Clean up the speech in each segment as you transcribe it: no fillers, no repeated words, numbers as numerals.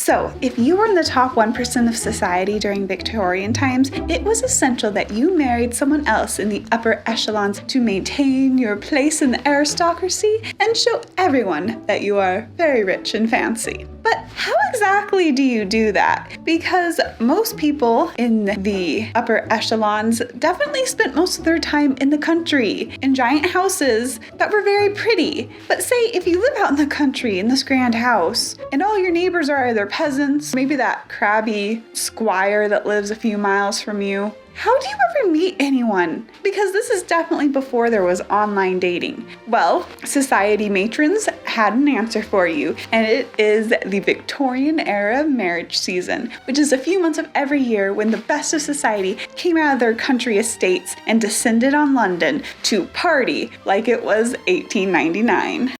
So, if you were in the top 1% of society during Victorian times, it was essential that you married someone else in the upper echelons to maintain your place in the aristocracy and show everyone that you are very rich and fancy. But how exactly do you do that? Because most people in the upper echelons definitely spent most of their time in the country, in giant houses that were very pretty. But say if you live out in the country in this grand house, and all your neighbors are either peasants, maybe that crabby squire that lives a few miles from you, how do you ever meet anyone? Because this is definitely before there was online dating. Well, society matrons had an answer for you, and it is the Victorian era marriage season, which is a few months of every year when the best of society came out of their country estates and descended on London to party like it was 1899.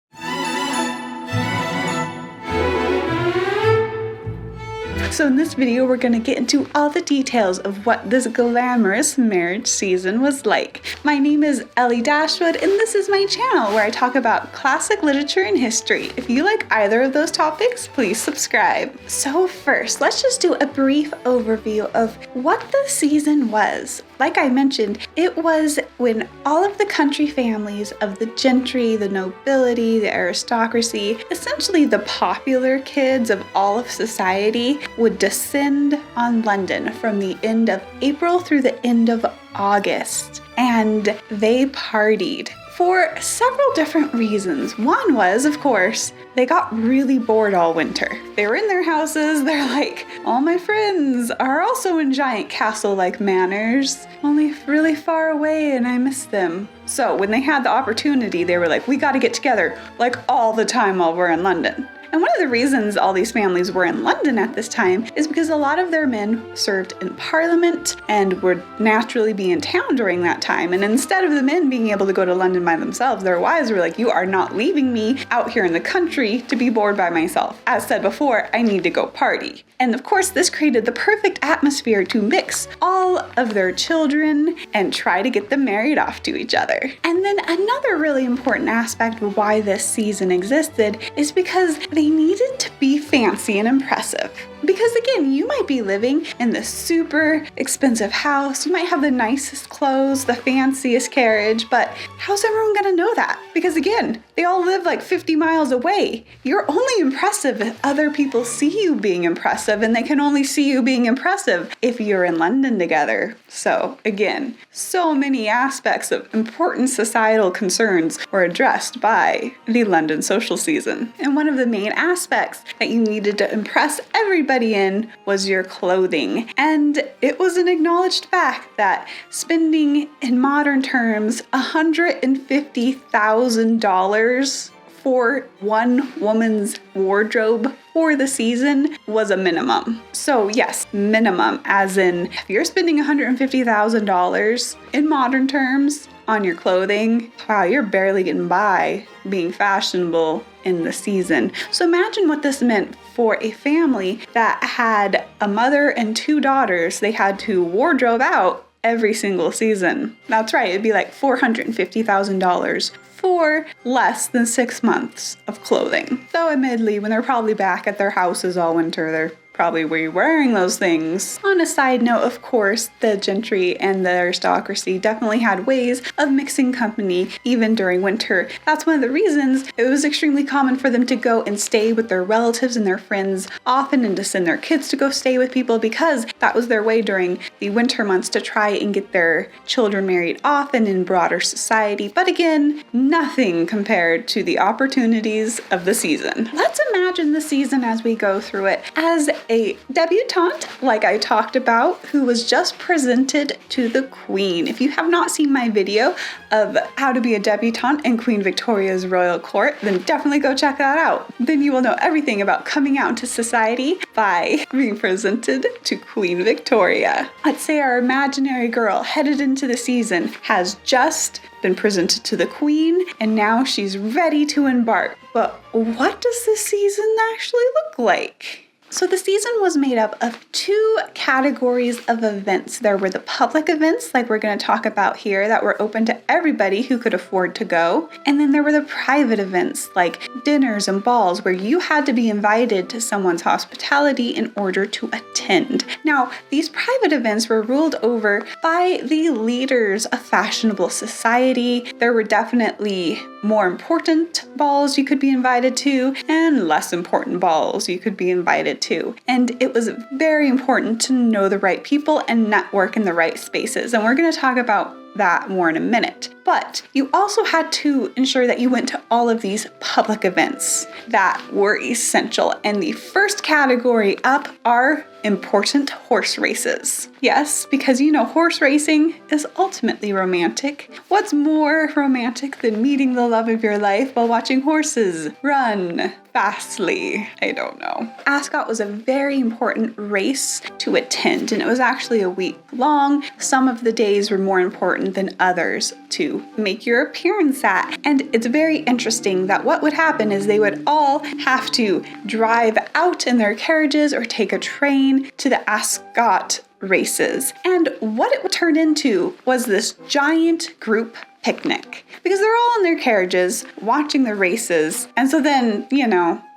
So in this video, we're going to get into all the details of what this glamorous marriage season was like. My name is Ellie Dashwood, and this is my channel where I talk about classic literature and history. If you like either of those topics, please subscribe. So first, let's just do a brief overview of what the season was. Like I mentioned, it was when all of the country families of the gentry, the nobility, the aristocracy, essentially the popular kids of all of society, would descend on London from the end of April through the end of August. And they partied for several different reasons. One was, of course, they got really bored all winter. They were in their houses, they're like, all my friends are also in giant castle-like manors, only really far away and I miss them. So when they had the opportunity, they were like, we gotta get together like all the time while we're in London. And one of the reasons all these families were in London at this time is because a lot of their men served in Parliament and would naturally be in town during that time. And instead of the men being able to go to London by themselves, their wives were like, you are not leaving me out here in the country to be bored by myself. As said before, I need to go party. And of course, this created the perfect atmosphere to mix all of their children and try to get them married off to each other. And then another really important aspect of why this season existed is because they needed to be fancy and impressive. Because again, you might be living in the super expensive house, you might have the nicest clothes, the fanciest carriage, but how's everyone gonna know that? Because again, they all live like 50 miles away. You're only impressive if other people see you being impressive, and they can only see you being impressive if you're in London together. So again, so many aspects of important societal concerns were addressed by the London social season. And one of the main aspects that you needed to impress everybody in was your clothing. And it was an acknowledged fact that spending, in modern terms, $150,000 for one woman's wardrobe for the season was a minimum. So yes, minimum, as in if you're spending $150,000 in modern terms on your clothing, wow, you're barely getting by being fashionable in the season. So imagine what this meant for a family that had a mother and two daughters. They had to wardrobe out every single season. That's right, it'd be like $450,000 for less than 6 months of clothing. Though admittedly, when they're probably back at their houses all winter, they're probably wearing those things. On a side note, of course, the gentry and the aristocracy definitely had ways of mixing company even during winter. That's one of the reasons it was extremely common for them to go and stay with their relatives and their friends often, and to send their kids to go stay with people, because that was their way during the winter months to try and get their children married often in broader society. But again, nothing compared to the opportunities of the season. Let's imagine the season as we go through it as a debutante, like I talked about, who was just presented to the Queen. If you have not seen my video of how to be a debutante in Queen Victoria's royal court, then definitely go check that out. Then you will know everything about coming out into society by being presented to Queen Victoria. Let's say our imaginary girl headed into the season has just been presented to the Queen, and now she's ready to embark. But what does this season actually look like? So the season was made up of two categories of events. There were the public events, like we're going to talk about here, that were open to everybody who could afford to go. And then there were the private events, like dinners and balls, where you had to be invited to someone's hospitality in order to attend. Now, these private events were ruled over by the leaders of fashionable society. There were definitely more important balls you could be invited to and less important balls you could be invited to. And it was very important to know the right people and network in the right spaces. And we're going to talk about that more in a minute. But you also had to ensure that you went to all of these public events that were essential. And the first category up are important horse races. Yes, because horse racing is ultimately romantic. What's more romantic than meeting the love of your life while watching horses run fastly? I don't know. Ascot was a very important race to attend, and it was actually a week long. Some of the days were more important than others to make your appearance at. And it's very interesting that what would happen is they would all have to drive out in their carriages or take a train to the Ascot races. And what it would turn into was this giant group picnic, because they're all in their carriages watching the races. And so then,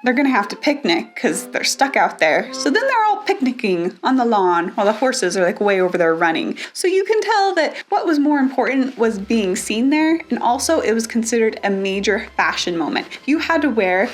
they're going to have to picnic because they're stuck out there. So then they're all picnicking on the lawn while the horses are way over there running. So you can tell that what was more important was being seen there. And also it was considered a major fashion moment. You had to wear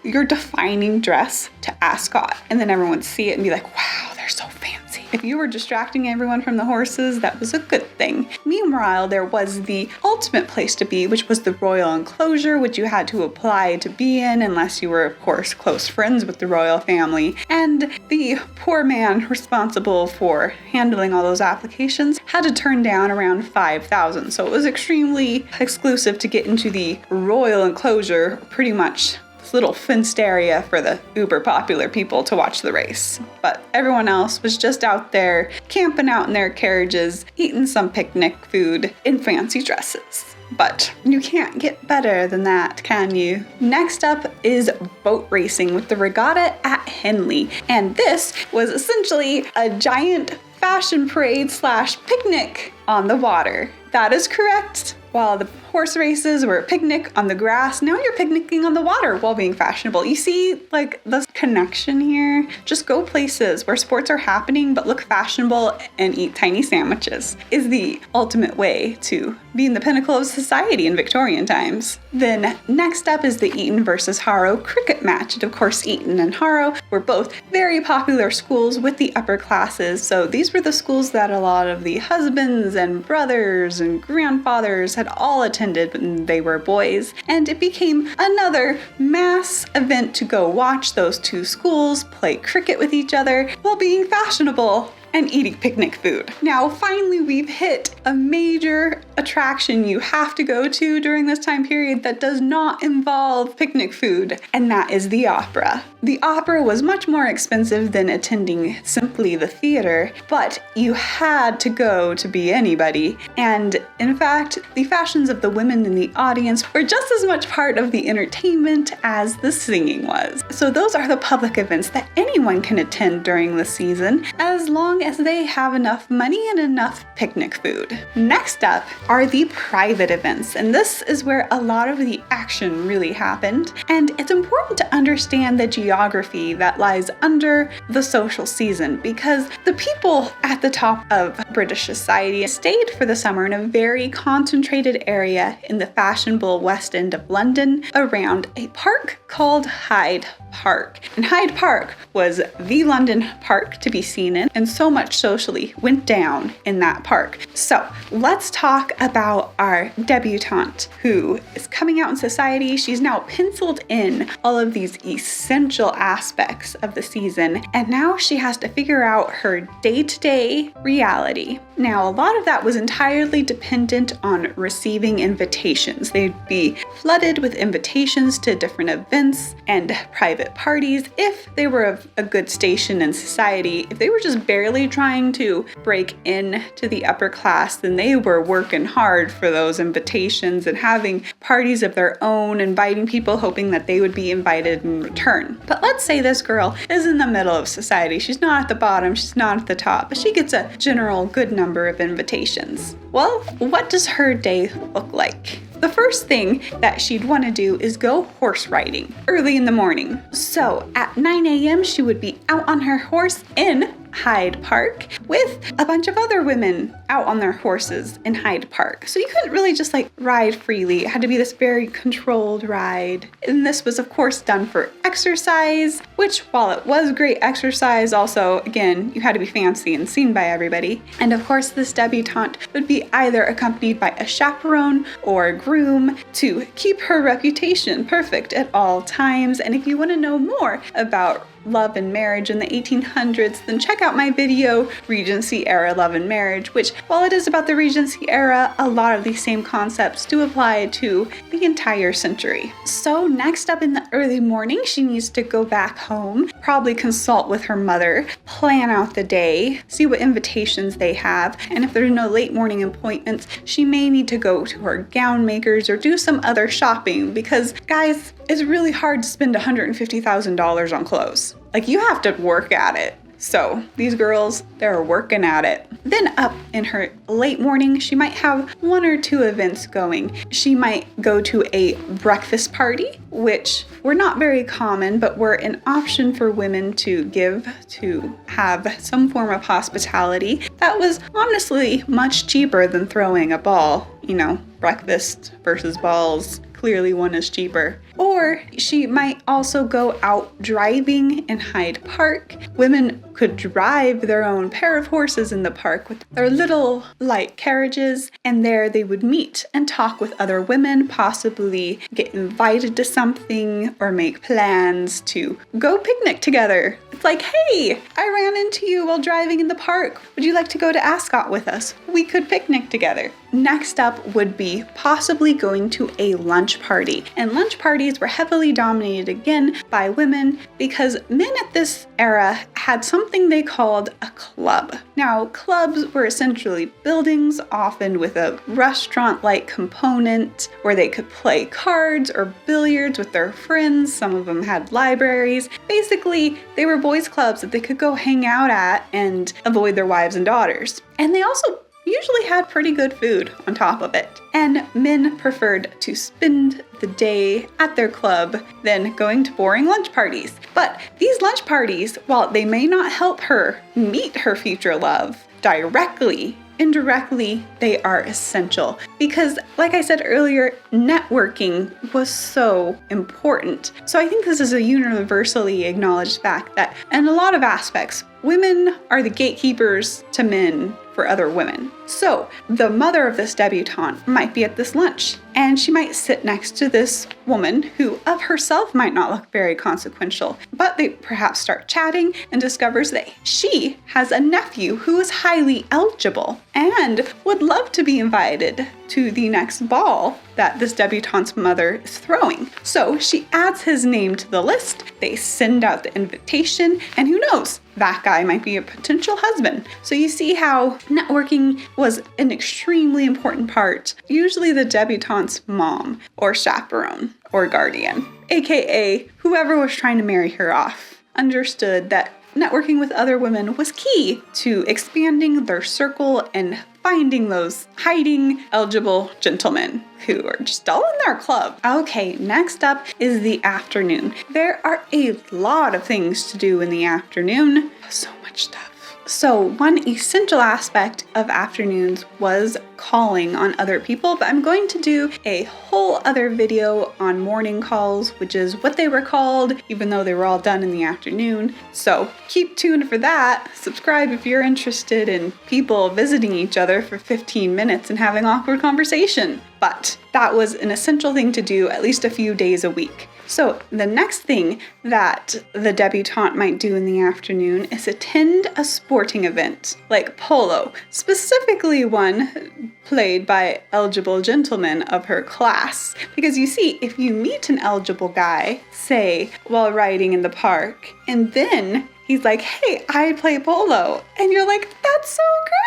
your defining dress to Ascot, and then everyone would see it and be like, wow, they're so fancy. If you were distracting everyone from the horses, that was a good thing. Meanwhile, there was the ultimate place to be, which was the royal enclosure, which you had to apply to be in unless you were, of course, close friends with the royal family. And the poor man responsible for handling all those applications had to turn down around 5,000. So it was extremely exclusive to get into the royal enclosure, pretty much little fenced area for the uber popular people to watch the race. But everyone else was just out there camping out in their carriages, eating some picnic food in fancy dresses. But you can't get better than that, can you? Next up is boat racing with the Regatta at Henley. And this was essentially a giant fashion parade / picnic on the water. That is correct. While the horse races were a picnic on the grass, now you're picnicking on the water while being fashionable. You see, the connection here? Just go places where sports are happening, but look fashionable and eat tiny sandwiches is the ultimate way to be in the pinnacle of society in Victorian times. Then next up is the Eton versus Harrow cricket match. And of course, Eton and Harrow were both very popular schools with the upper classes. So these were the schools that a lot of the husbands and brothers and grandfathers had all attended when they were boys. And it became another mass event to go watch those two schools play cricket with each other while being fashionable and eating picnic food. Now, finally, we've hit a major attraction you have to go to during this time period that does not involve picnic food, and that is the opera. The opera was much more expensive than attending simply the theater, but you had to go to be anybody. And in fact, the fashions of the women in the audience were just as much part of the entertainment as the singing was. So those are the public events that anyone can attend during the season, as long as they have enough money and enough picnic food. Next up are the private events, and this is where a lot of the action really happened. And it's important to understand the geography that lies under the social season, because the people at the top of British society stayed for the summer in a very concentrated area in the fashionable West End of London around a park called Hyde Park. And Hyde Park was the London park to be seen in, and so much socially went down in that park. So let's talk about our debutante who is coming out in society. She's now penciled in all of these essential aspects of the season, and now she has to figure out her day-to-day reality. Now, a lot of that was entirely dependent on receiving invitations. They'd be flooded with invitations to different events and private parties if they were of a good station in society. If they were just barely trying to break into the upper class, then they were working hard for those invitations and having parties of their own, inviting people, hoping that they would be invited in return. But let's say this girl is in the middle of society. She's not at the bottom, she's not at the top, but she gets a general good number of invitations. Well, what does her day look like? The first thing that she'd want to do is go horse riding early in the morning. So at 9 a.m. she would be out on her horse in Hyde Park with a bunch of other women out on their horses in Hyde Park. So you couldn't really just like ride freely. It had to be this very controlled ride. And this was of course done for exercise, which while it was great exercise, also again, you had to be fancy and seen by everybody. And of course this debutante would be either accompanied by a chaperone or a groom to keep her reputation perfect at all times. And if you want to know more about love and marriage in the 1800s, then check out my video, Regency Era Love and Marriage, which while it is about the Regency era, a lot of these same concepts do apply to the entire century. So next up in the early morning, she needs to go back home, probably consult with her mother, plan out the day, see what invitations they have, and if there's no late morning appointments, she may need to go to her gown makers or do some other shopping because, guys, it's really hard to spend $150,000 on clothes. Like, you have to work at it. So these girls, they're working at it. Then up in her late morning, she might have one or two events going. She might go to a breakfast party, which were not very common, but were an option for women to give, to have some form of hospitality. That was honestly much cheaper than throwing a ball. You know, breakfast versus balls. Clearly one is cheaper. Or she might also go out driving in Hyde Park. Women could drive their own pair of horses in the park with their little light carriages, and there they would meet and talk with other women, possibly get invited to something or make plans to go picnic together. It's like, hey, I ran into you while driving in the park. Would you like to go to Ascot with us? We could picnic together. Next up would be possibly going to a lunch party. And lunch parties were heavily dominated again by women because men at this era had something they called a club. Now, clubs were essentially buildings, often with a restaurant-like component where they could play cards or billiards with their friends. Some of them had libraries. Basically, they were boys' clubs that they could go hang out at and avoid their wives and daughters. And they also usually had pretty good food on top of it. And men preferred to spend the day at their club than going to boring lunch parties. But these lunch parties, while they may not help her meet her future love directly, indirectly, they are essential because, like I said earlier, networking was so important. So I think this is a universally acknowledged fact that in a lot of aspects, women are the gatekeepers to men for other women. So the mother of this debutante might be at this lunch and she might sit next to this woman who of herself might not look very consequential, but they perhaps start chatting and discovers that she has a nephew who is highly eligible and would love to be invited to the next ball that this debutante's mother is throwing. So she adds his name to the list, they send out the invitation, and who knows, that guy might be a potential husband. So you see how networking was an extremely important part. Usually the debutante's mom or chaperone or guardian, aka whoever was trying to marry her off, understood that networking with other women was key to expanding their circle and finding those hiding eligible gentlemen who are just all in their club. Okay, next up is the afternoon. There are a lot of things to do in the afternoon. So much stuff. So one essential aspect of afternoons was calling on other people, but I'm going to do a whole other video on morning calls, which is what they were called, even though they were all done in the afternoon. So keep tuned for that. Subscribe if you're interested in people visiting each other for 15 minutes and having awkward conversation. But that was an essential thing to do at least a few days a week. So the next thing that the debutante might do in the afternoon is attend a sporting event like polo, specifically one played by eligible gentlemen of her class. Because you see, if you meet an eligible guy, say, while riding in the park, and then he's like, hey, I play polo. And you're like, that's so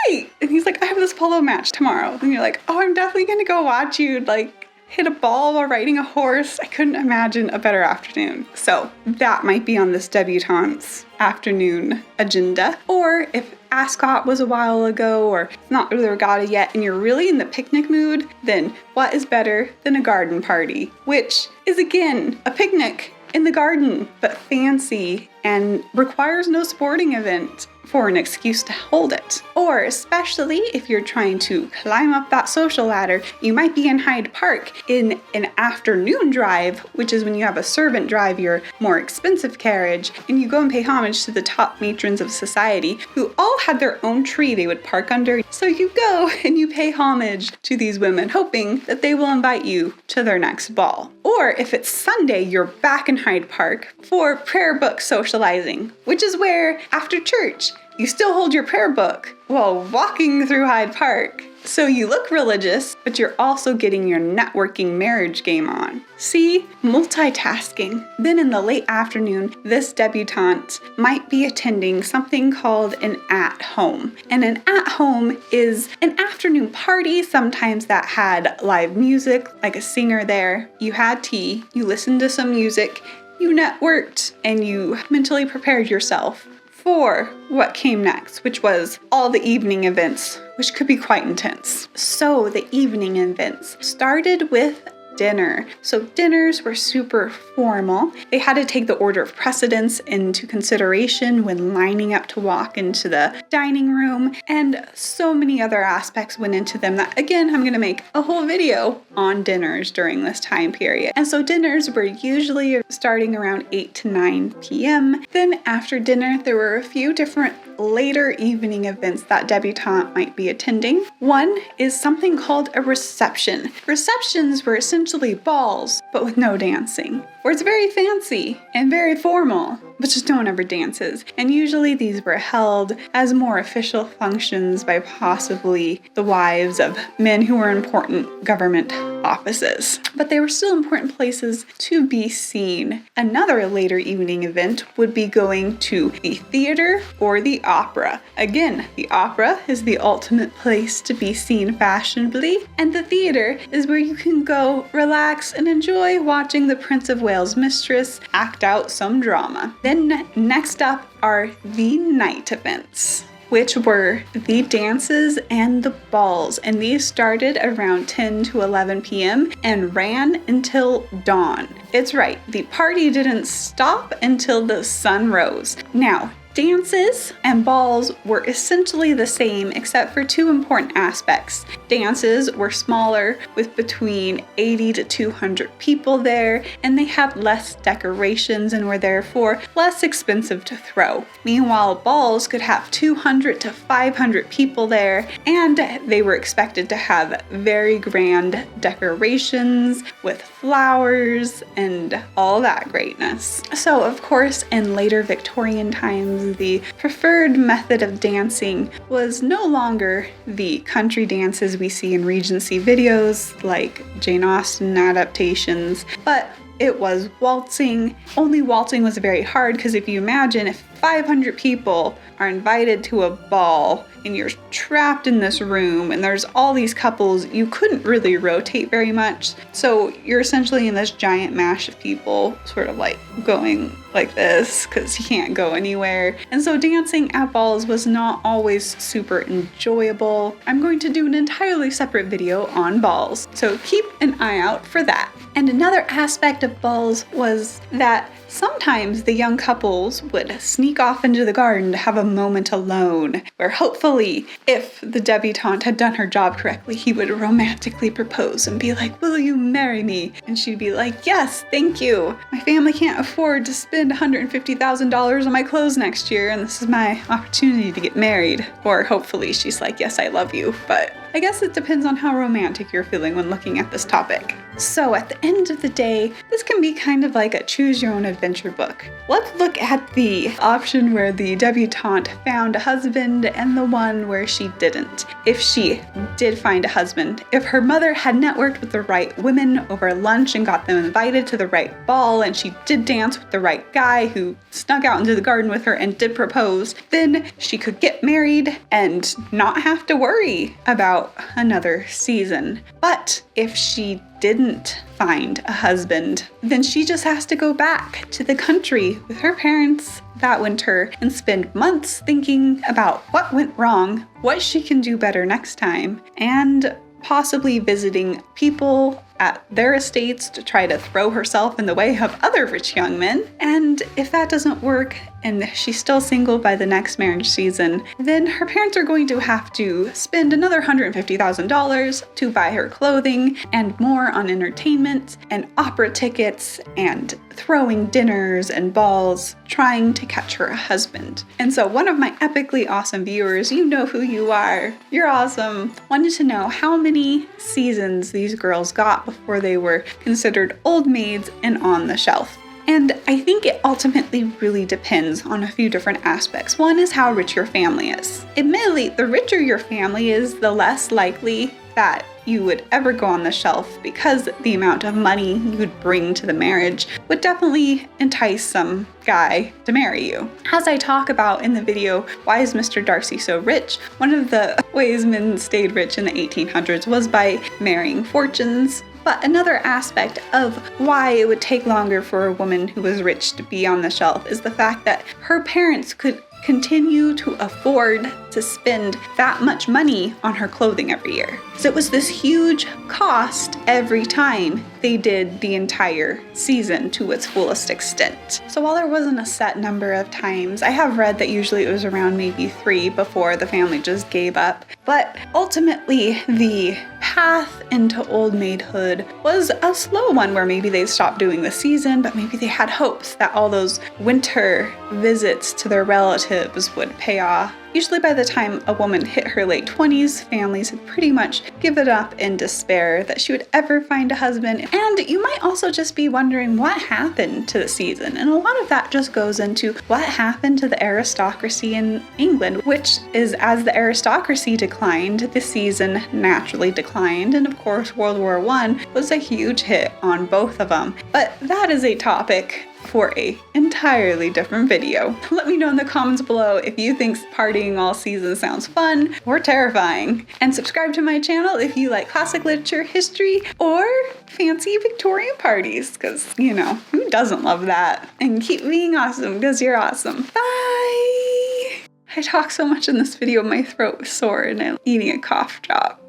great. And he's like, I have this polo match tomorrow. And you're like, oh, I'm definitely going to go watch you, like, hit a ball while riding a horse. I couldn't imagine a better afternoon. So that might be on this debutante's afternoon agenda. Or if Ascot was a while ago, or not the Regatta yet, and you're really in the picnic mood, then what is better than a garden party? Which is again, a picnic in the garden, but fancy and requires no sporting event for an excuse to hold it. Or especially if you're trying to climb up that social ladder, you might be in Hyde Park in an afternoon drive, which is when you have a servant drive your more expensive carriage, and you go and pay homage to the top matrons of society who all had their own tree they would park under. So you go and you pay homage to these women, hoping that they will invite you to their next ball. Or if it's Sunday, you're back in Hyde Park for prayer book socializing, which is where, after church, you still hold your prayer book while walking through Hyde Park. So you look religious, but you're also getting your networking marriage game on. See? Multitasking. Then in the late afternoon, this debutante might be attending something called an at-home. And an at-home is an afternoon party, sometimes that had live music, like a singer there. You had tea, you listened to some music, you networked, and you mentally prepared yourself for what came next, which was all the evening events, which could be quite intense. So the evening events started with dinner. So dinners were super formal. They had to take the order of precedence into consideration when lining up to walk into the dining room, and so many other aspects went into them that, again, I'm going to make a whole video on dinners during this time period. And so dinners were usually starting around 8 to 9 p.m. Then after dinner, there were a few different later evening events that debutante might be attending. One is something called a reception. Receptions were essentially balls, but with no dancing, where it's very fancy and very formal, but just no one ever dances. And usually these were held as more official functions by possibly the wives of men who were in important government offices. But they were still important places to be seen. Another later evening event would be going to the theater or the opera. Again, the opera is the ultimate place to be seen fashionably, and the theater is where you can go relax and enjoy watching the Prince of Wales' mistress act out some drama. Then next up are the night events, which were the dances and the balls, and these started around 10 to 11 p.m. and ran until dawn. It's right, the party didn't stop until the sun rose. Now, dances and balls were essentially the same except for two important aspects. Dances were smaller with between 80 to 200 people there, and they had less decorations and were therefore less expensive to throw. Meanwhile, balls could have 200 to 500 people there, and they were expected to have very grand decorations with flowers and all that greatness. So of course, in later Victorian times, the preferred method of dancing was no longer the country dances we see in Regency videos like Jane Austen adaptations, but it was waltzing. Only waltzing was very hard because if you imagine if 500 people are invited to a ball and you're trapped in this room and there's all these couples, you couldn't really rotate very much. So you're essentially in this giant mash of people sort of like going like this because you can't go anywhere. And so dancing at balls was not always super enjoyable. I'm going to do an entirely separate video on balls, so keep an eye out for that. And another aspect of balls was that sometimes the young couples would sneak off into the garden to have a moment alone, where hopefully, if the debutante had done her job correctly, he would romantically propose and be like, "Will you marry me?" And she'd be like, "Yes, thank you. My family can't afford to spend $150,000 on my clothes next year, and this is my opportunity to get married." Or hopefully she's like, "Yes, I love you," but I guess it depends on how romantic you're feeling when looking at this topic. So at the end of the day, this can be kind of like a choose your own adventure book. Let's look at the option where the debutante found a husband and the one where she didn't. If she did find a husband, if her mother had networked with the right women over lunch and got them invited to the right ball, and she did dance with the right guy who snuck out into the garden with her and did propose, then she could get married and not have to worry about another season. But if she didn't find a husband, then she just has to go back to the country with her parents that winter and spend months thinking about what went wrong, what she can do better next time, and possibly visiting people at their estates to try to throw herself in the way of other rich young men. And if that doesn't work and she's still single by the next marriage season, then her parents are going to have to spend another $150,000 to buy her clothing and more on entertainment and opera tickets and throwing dinners and balls trying to catch her a husband. And so one of my epically awesome viewers, you know who you are, you're awesome, wanted to know how many seasons these girls got before they were considered old maids and on the shelf. And I think it ultimately really depends on a few different aspects. One is how rich your family is. Admittedly, the richer your family is, the less likely that you would ever go on the shelf, because the amount of money you would bring to the marriage would definitely entice some guy to marry you. As I talk about in the video, Why is Mr. Darcy So Rich? One of the ways men stayed rich in the 1800s was by marrying fortunes. But another aspect of why it would take longer for a woman who was rich to be on the shelf is the fact that her parents could continue to afford to spend that much money on her clothing every year. So it was this huge cost every time they did the entire season to its fullest extent. So while there wasn't a set number of times, I have read that usually it was around maybe 3 before the family just gave up. But ultimately, the path into old maidhood was a slow one where maybe they stopped doing the season, but maybe they had hopes that all those winter visits to their relatives would pay off. Usually by the time a woman hit her late 20s, families had pretty much given up in despair that she would ever find a husband. And you might also just be wondering what happened to the season. And a lot of that just goes into what happened to the aristocracy in England, which is, as the aristocracy declined, the season naturally declined. And of course, World War I was a huge hit on both of them. But that is a topic for an entirely different video. Let me know in the comments below if you think partying all season sounds fun or terrifying. And subscribe to my channel if you like classic literature, history, or fancy Victorian parties, because, you know, who doesn't love that? And keep being awesome, because you're awesome. Bye! I talk so much in this video, my throat was sore and I'm eating a cough drop.